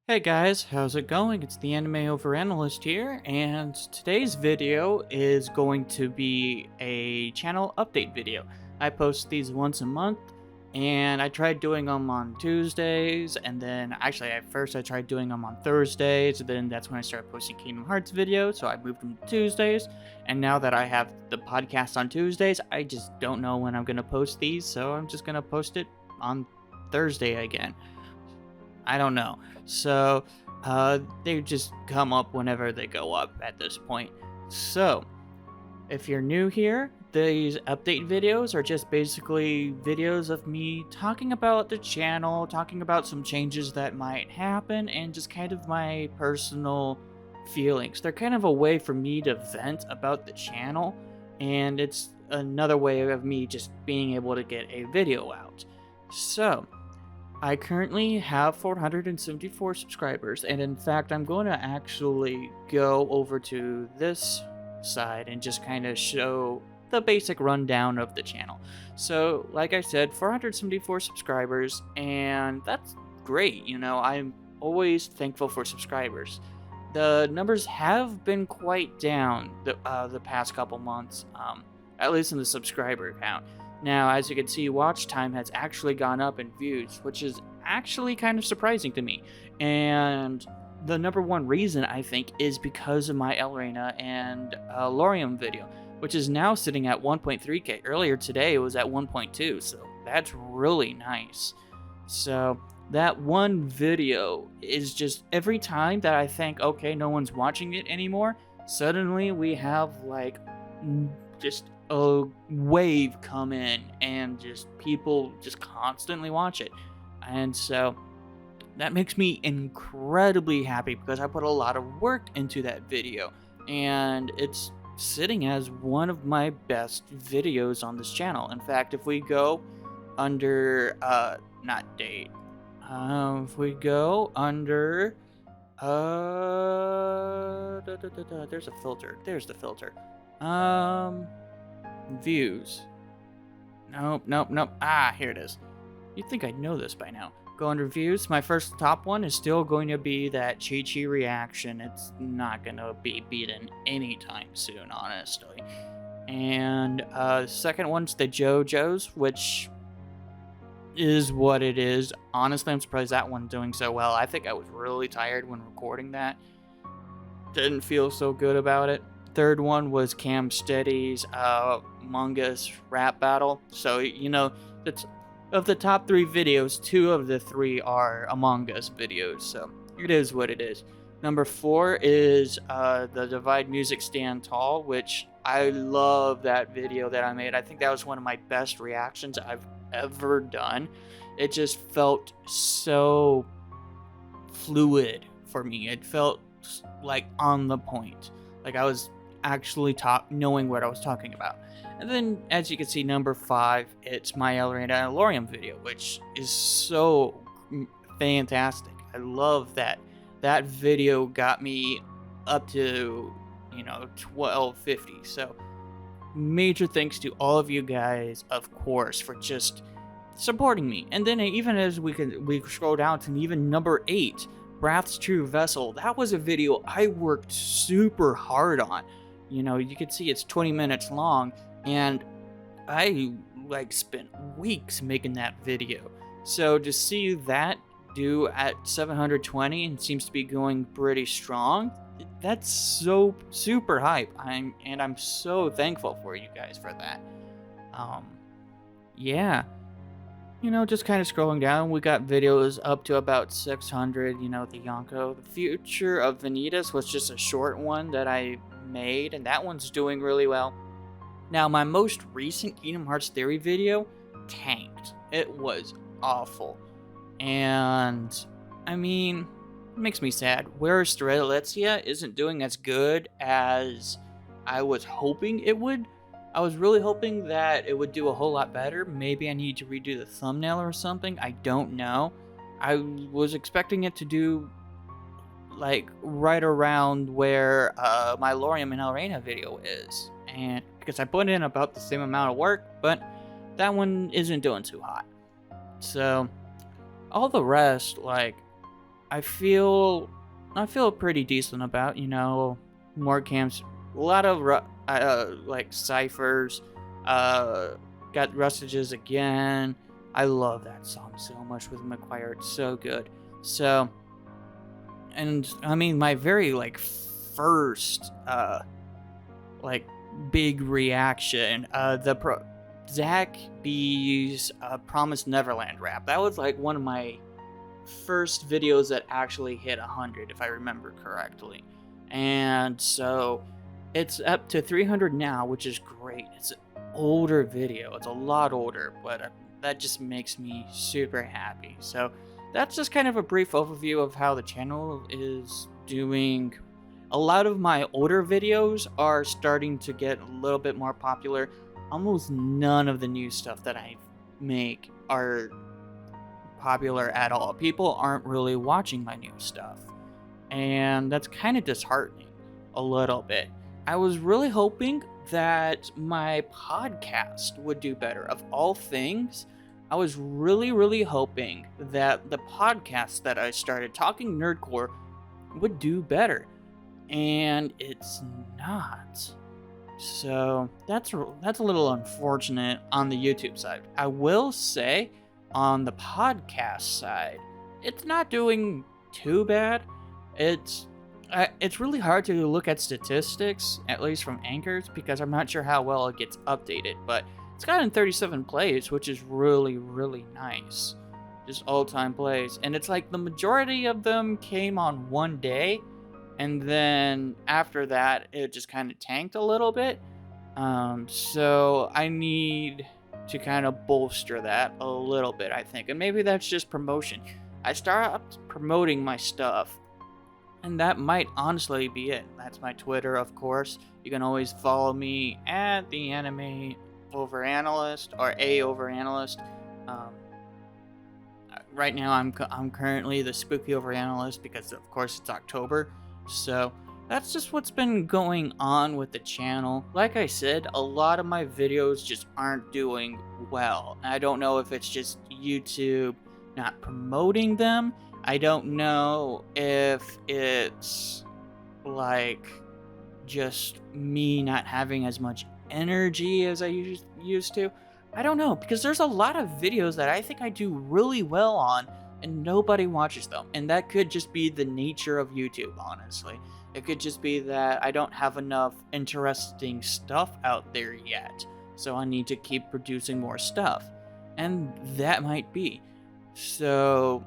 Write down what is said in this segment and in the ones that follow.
Hey guys, how's it going? It's the animeoveranalyst here, and today's video is going to be a channel update video. I post these once a month, and I tried doing them on Tuesdays, and then actually at first I tried doing them on Thursdays, and then that's when I started posting Kingdom Hearts videos, so I moved them to Tuesdays, and now that I have the podcast on Tuesdays, I just don't know when I'm going to post these, so I'm just going to post it on Thursday again. I don't know. So, they just come up whenever they go up at this point. So, if you're new here, these update videos are just basically videos of me talking about the channel, talking about some changes that might happen, and just kind of my personal feelings. They're kind of a way for me to vent about the channel, and it's another way of me just being able to get a video out. So, I currently have 474 subscribers, and in fact, I'm going to actually go over to this side and just kind of show the basic rundown of the channel. So, like I said, 474 subscribers, and that's great. I'm always thankful for subscribers. The numbers have been quite down the past couple months, at least in the subscriber count. Now, as you can see, watch time has actually gone up in views, which is actually kind of surprising to me. And the number one reason, I think, is because of my Elrena and Lorium video, which is now sitting at 1.3k. Earlier today, it was at 1.2, so that's really nice. So that one video is just every time that I think, okay, no one's watching it anymore, suddenly we have like just a wave come in and just people just constantly watch it. And so that makes me incredibly happy because I put a lot of work into that video and it's sitting as one of my best videos on this channel. In fact, if we go under not date, if we go under there's a filter. There's the filter. Views. Nope. Here it is. You'd think I'd know this by now. Go under views. My first top one is still going to be that Chi-Chi reaction. It's not going to be beaten anytime soon, honestly. And second one's the JoJo's, which is what it is. Honestly, I'm surprised that one's doing so well. I think I was really tired when recording that. Didn't feel so good about it. Third one was Cam Steady's Among Us rap battle. So, that's, of the top 3 videos, 2 of the 3 are Among Us videos. So, it is what it is. Number 4 is the Divide Music Stand Tall, which I love that video that I made. I think that was one of my best reactions I've ever done. It just felt so fluid for me. It felt like on the point. Like I was actually knowing what I was talking about. And then, as you can see, number 5, it's my Elrena and Lorium video, which is so fantastic. I love that. That video got me up to, 1250. So, major thanks to all of you guys, of course, for just supporting me. And then, even as we scroll down to even number 8, Wrath's True Vessel. That was a video I worked super hard on. You can see it's 20 minutes long, and I spent weeks making that video. So to see that do at 720 and seems to be going pretty strong, that's so super hype. I'm so thankful for you guys for that. Yeah. Just kind of scrolling down, we got videos up to about 600, the Yonko. The Future of Vanitas was just a short one that I made, and that one's doing really well. Now, my most recent Kingdom Hearts Theory video tanked. It was awful. And, it makes me sad. Whereas Strelitzia isn't doing as good as I was hoping it would. I was really hoping that it would do a whole lot better. Maybe I need to redo the thumbnail or something. I don't know. I was expecting it to do right around where my Lorium and Elrena video is. And because I put in about the same amount of work, but that one isn't doing too hot. So all the rest, I feel I feel pretty decent about, more camps, a lot of like ciphers, uh got Rustages again. I love that song so much with McGuire. It's so good. So, and I mean my very like first like big reaction, Zach B's Promised Neverland rap. That was like one of my first videos that actually hit 100, if I remember correctly. And so it's up to 300 now, which is great. It's an older video. It's a lot older, but that just makes me super happy. So that's just kind of a brief overview of how the channel is doing. A lot of my older videos are starting to get a little bit more popular. Almost none of the new stuff that I make are popular at all. People aren't really watching my new stuff, and that's kind of disheartening a little bit. I was really hoping that my podcast would do better. Of all things, I was really hoping that the podcast that I started, Talking Nerdcore, would do better, and it's not. So that's a little unfortunate on the YouTube side. I will say, on the podcast side, it's not doing too bad. It's really hard to look at statistics, at least from Anchors, because I'm not sure how well it gets updated. But it's gotten 37 plays, which is really nice. Just all-time plays, and it's like the majority of them came on one day. And then after that, it just kind of tanked a little bit. So I need to kind of bolster that a little bit, I think. And maybe that's just promotion. I stopped promoting my stuff, and that might honestly be it. That's my Twitter, of course. You can always follow me at the animeoveranalyst or Overanalyst. Right now, I'm currently the spooky overanalyst because, of course, it's October. So that's just what's been going on with the channel. Like I said, a lot of my videos just aren't doing well. I don't know if it's just YouTube not promoting them. I don't know if it's like just me not having as much energy as I used to. I don't know, because there's a lot of videos that I think I do really well on and nobody watches them. And that could just be the nature of YouTube, honestly. It could just be that I don't have enough interesting stuff out there yet. So I need to keep producing more stuff. And that might be. So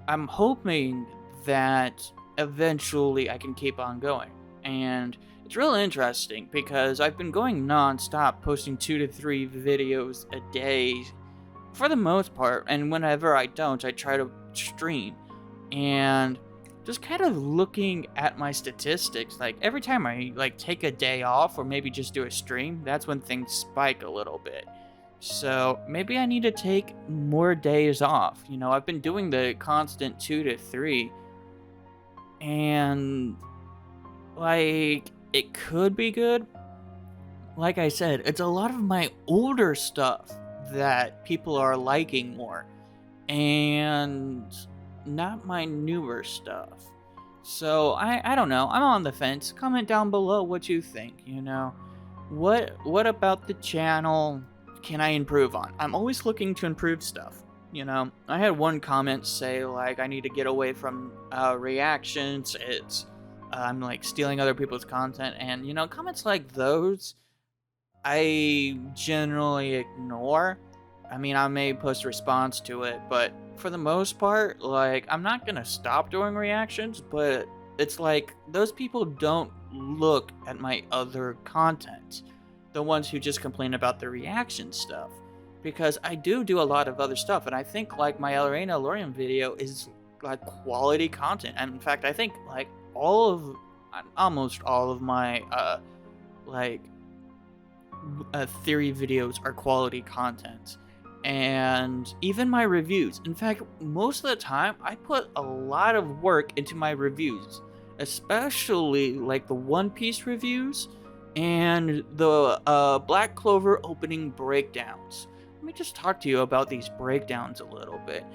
I'm hoping that eventually I can keep on going. And it's really interesting because I've been going non-stop, posting 2 to 3 videos a day for the most part, and whenever I don't, I try to stream. And just kind of looking at my statistics, like every time I like take a day off or maybe just do a stream, that's when things spike a little bit. So maybe I need to take more days off. I've been doing the constant 2 to 3, and like it could be good. Like I said, it's a lot of my older stuff that people are liking more, and not my newer stuff. So I don't know. I'm on the fence. Comment down below what you think. What about the channel can I improve on? I'm always looking to improve stuff. I had one comment say like I need to get away from reactions. It's I'm like stealing other people's content, and comments like those I generally ignore. I mean, I may post a response to it, but for the most part, like, I'm not gonna stop doing reactions, but it's like, those people don't look at my other content. The ones who just complain about the reaction stuff. Because I do a lot of other stuff, and I think, like, my Elena Lorian video is, like, quality content. And in fact, I think, like, almost all of my, theory videos are quality content. And even my reviews. In fact, most of the time, I put a lot of work into my reviews. Especially, like, the One Piece reviews and the Black Clover opening breakdowns. Let me just talk to you about these breakdowns a little bit.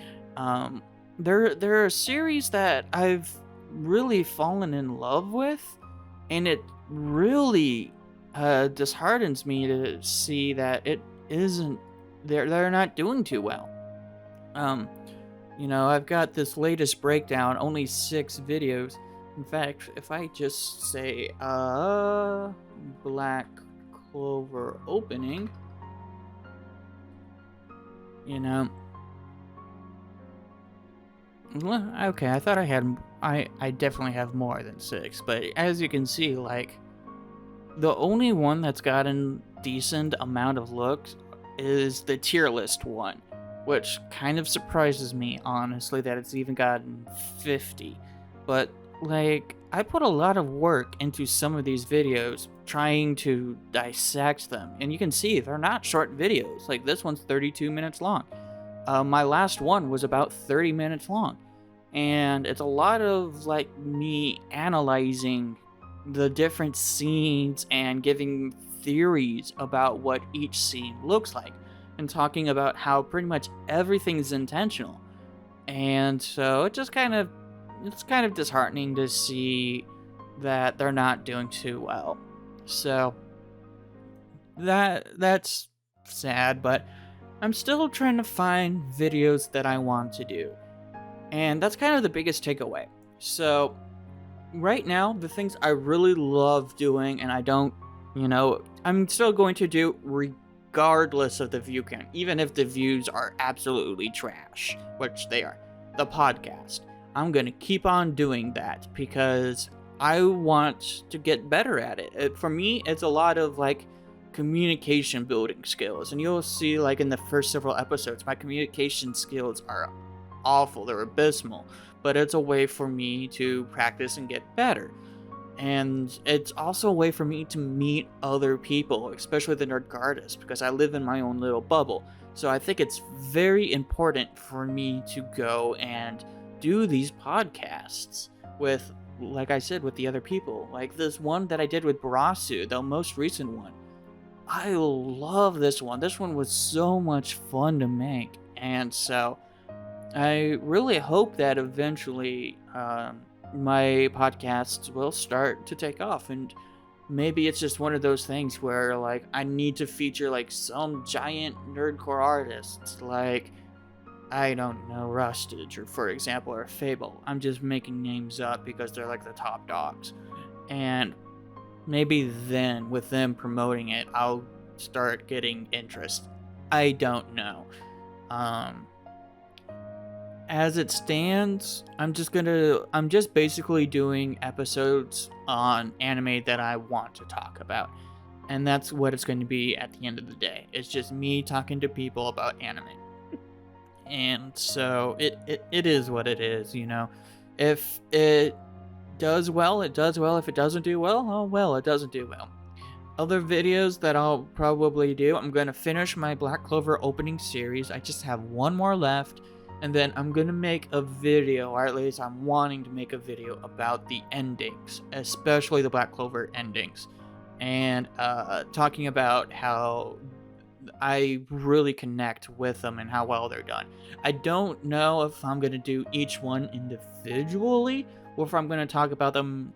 they're a series that I've really fallen in love with, and it really disheartens me to see that it isn't they're not doing too well. Um, I've got this latest breakdown, only 6 videos. In fact, if I just say Black Clover opening, you know, well, okay, I thought I definitely have more than 6, but as you can see, like, the only one that's gotten decent amount of looks is the tier list one, which kind of surprises me, honestly, that it's even gotten 50. But, like, I put a lot of work into some of these videos trying to dissect them, and you can see they're not short videos. Like, this one's 32 minutes long. My last one was about 30 minutes long, and it's a lot of, like, me analyzing the different scenes and giving theories about what each scene looks like and talking about how pretty much everything is intentional. And so it's kind of disheartening to see that they're not doing too well. So that's sad, but I'm still trying to find videos that I want to do. And that's kind of the biggest takeaway. So right now, the things I really love doing, and I don't, I'm still going to do regardless of the view count, even if the views are absolutely trash, which they are. The podcast. I'm going to keep on doing that because I want to get better at it. For me, it's a lot of like communication building skills, and you'll see like in the first several episodes, my communication skills are awful, they're abysmal, but it's a way for me to practice and get better. And it's also a way for me to meet other people, especially the nerd artists, because I live in my own little bubble. So I think it's very important for me to go and do these podcasts with, like I said, with the other people. Like this one that I did with Barasu, the most recent one. I love this one. This one was so much fun to make. And so I really hope that eventually my podcasts will start to take off, and maybe it's just one of those things where like I need to feature like some giant nerdcore artists, like I don't know, Rustage, or for example, or Fable. I'm just making names up because they're like the top dogs, and maybe then with them promoting it, I'll start getting interest. I don't know. As it stands, I'm just basically doing episodes on anime that I want to talk about. And that's what it's going to be at the end of the day. It's just me talking to people about anime. And so it is what it is, If it does well, it does well. If it doesn't do well, oh well, it doesn't do well. Other videos that I'll probably do, I'm going to finish my Black Clover opening series. I just have one more left. And then I'm going to make a video, or at least I'm wanting to make a video about the endings, especially the Black Clover endings. And talking about how I really connect with them and how well they're done. I don't know if I'm going to do each one individually, or if I'm going to talk about them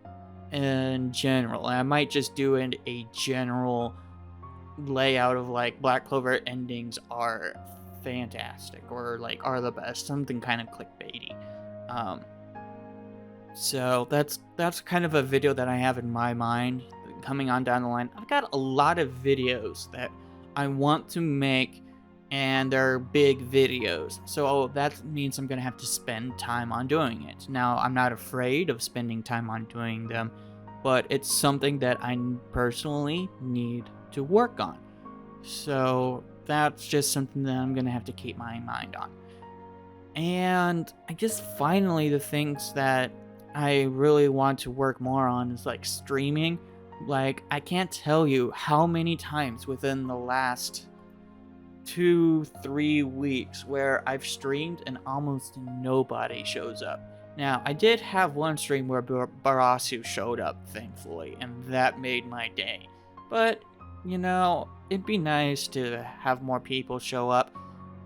in general. I might just do a general layout of like Black Clover endings are fantastic, or like are the best, something kind of clickbaity. So that's kind of a video that I have in my mind coming on down the line. I've got a lot of videos that I want to make, and they're big videos, so that means I'm gonna have to spend time on doing it. Now, I'm not afraid of spending time on doing them, but it's something that I personally need to work on. So that's just something that I'm gonna have to keep my mind on. And I guess finally, the things that I really want to work more on is like streaming. Like, I can't tell you how many times within the last 2-3 weeks where I've streamed and almost nobody shows up. Now, I did have one stream where Barasu showed up, thankfully, and that made my day. But, it'd be nice to have more people show up.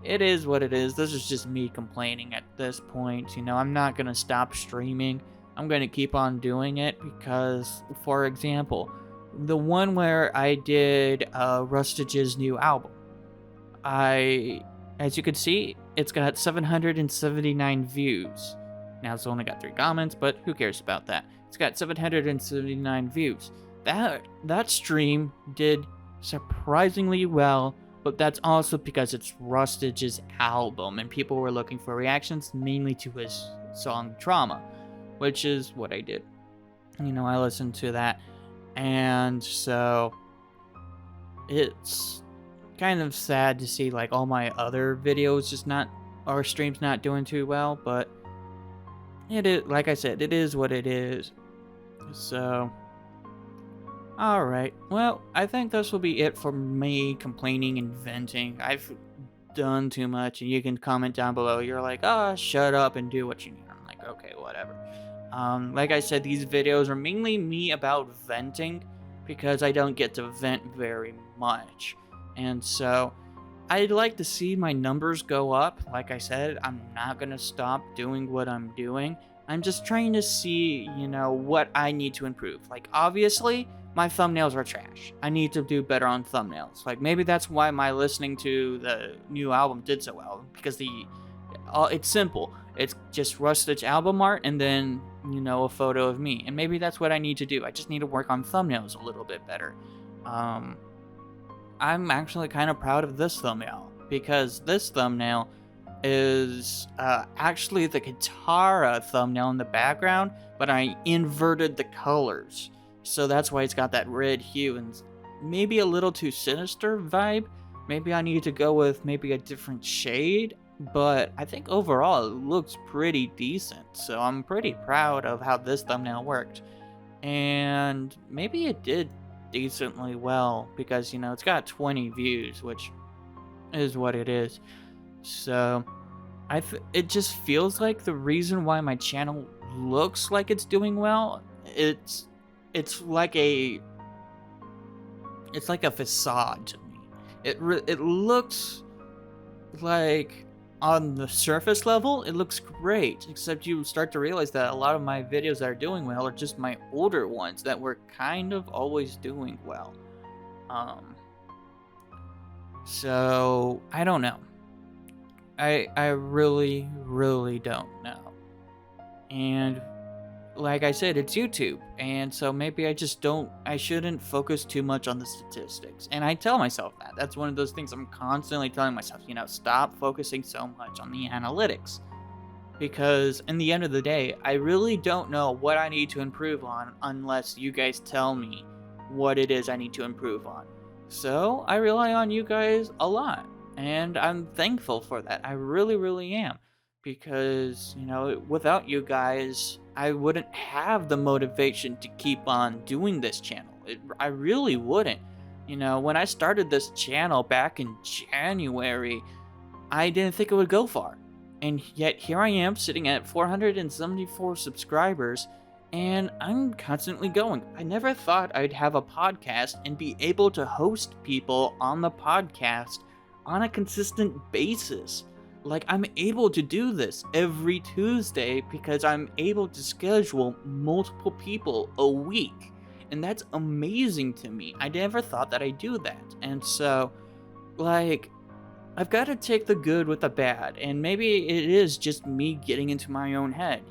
it is what it is. This is just me complaining at this point. I'm not going to stop streaming. I'm going to keep on doing it because, for example, the one where I did Rustage's new album, as you can see, it's got 779 views. Now it's only got 3 comments, but who cares about that? It's got 779 views. That stream did surprisingly well, but that's also because it's Rustage's album, and people were looking for reactions mainly to his song Drama, which is what I did. I listened to that, and so it's kind of sad to see like all my other videos or streams not doing too well, but it is, like I said, it is what it is. So, alright, well, I think this will be it for me complaining and venting. I've done too much, and you can comment down below. You're like, oh, shut up and do what you need. I'm like, okay, whatever. Like I said, these videos are mainly me about venting because I don't get to vent very much. And so, I'd like to see my numbers go up. Like I said, I'm not going to stop doing what I'm doing. I'm just trying to see, what I need to improve. Like, obviously, my thumbnails are trash. I need to do better on thumbnails. Like, maybe that's why my listening to the new album did so well. Because it's simple. It's just Rustage album art and then, a photo of me. And maybe that's what I need to do. I just need to work on thumbnails a little bit better. I'm actually kind of proud of this thumbnail, because this thumbnail is actually the Katara thumbnail in the background, but I inverted the colors. So that's why it's got that red hue and maybe a little too sinister vibe. Maybe I need to go with maybe a different shade, but I think overall it looks pretty decent. So I'm pretty proud of how this thumbnail worked. And maybe it did decently well because, it's got 20 views, which is what it is. So it just feels like the reason why my channel looks like it's doing well, it's like a facade to me. It looks like on the surface level it looks great, except you start to realize that a lot of my videos that are doing well are just my older ones that were kind of always doing well. So I don't know. I really don't know. And like I said, it's YouTube, and so maybe I shouldn't focus too much on the statistics. And I tell myself that. That's one of those things I'm constantly telling myself, stop focusing so much on the analytics. Because in the end of the day, I really don't know what I need to improve on unless you guys tell me what it is I need to improve on. So I rely on you guys a lot, and I'm thankful for that. I really am. Because, without you guys, I wouldn't have the motivation to keep on doing this channel. I really wouldn't. When I started this channel back in January, I didn't think it would go far. And yet here I am sitting at 474 subscribers, and I'm constantly going. I never thought I'd have a podcast and be able to host people on the podcast on a consistent basis. Like, I'm able to do this every Tuesday because I'm able to schedule multiple people a week. And that's amazing to me. I never thought that I'd do that. And so, like, I've got to take the good with the bad. And maybe it is just me getting into my own head,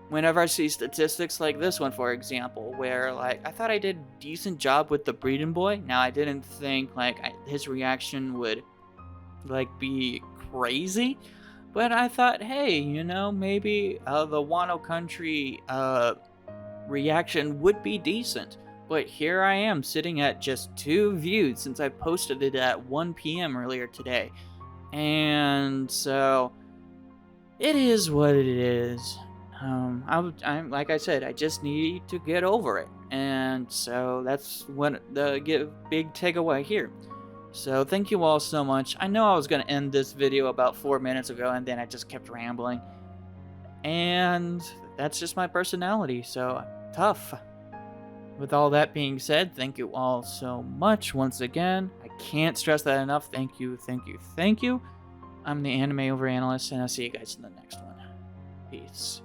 Whenever I see statistics like this one, for example, where, like, I thought I did a decent job with the Breeding Boy. Now, I didn't think, his reaction would, be crazy, but I thought, hey, maybe the Wano Country reaction would be decent. But here I am sitting at just 2 views since I posted it at 1 p.m. earlier today. And so it is what it is. I'm like I said, I just need to get over it. And so that's what the big takeaway here. So thank you all so much. I know I was going to end this video about 4 minutes ago, and then I just kept rambling. And that's just my personality, so tough. With all that being said, thank you all so much once again. I can't stress that enough. Thank you. I'm the Anime Overanalyst, and I'll see you guys in the next one. Peace.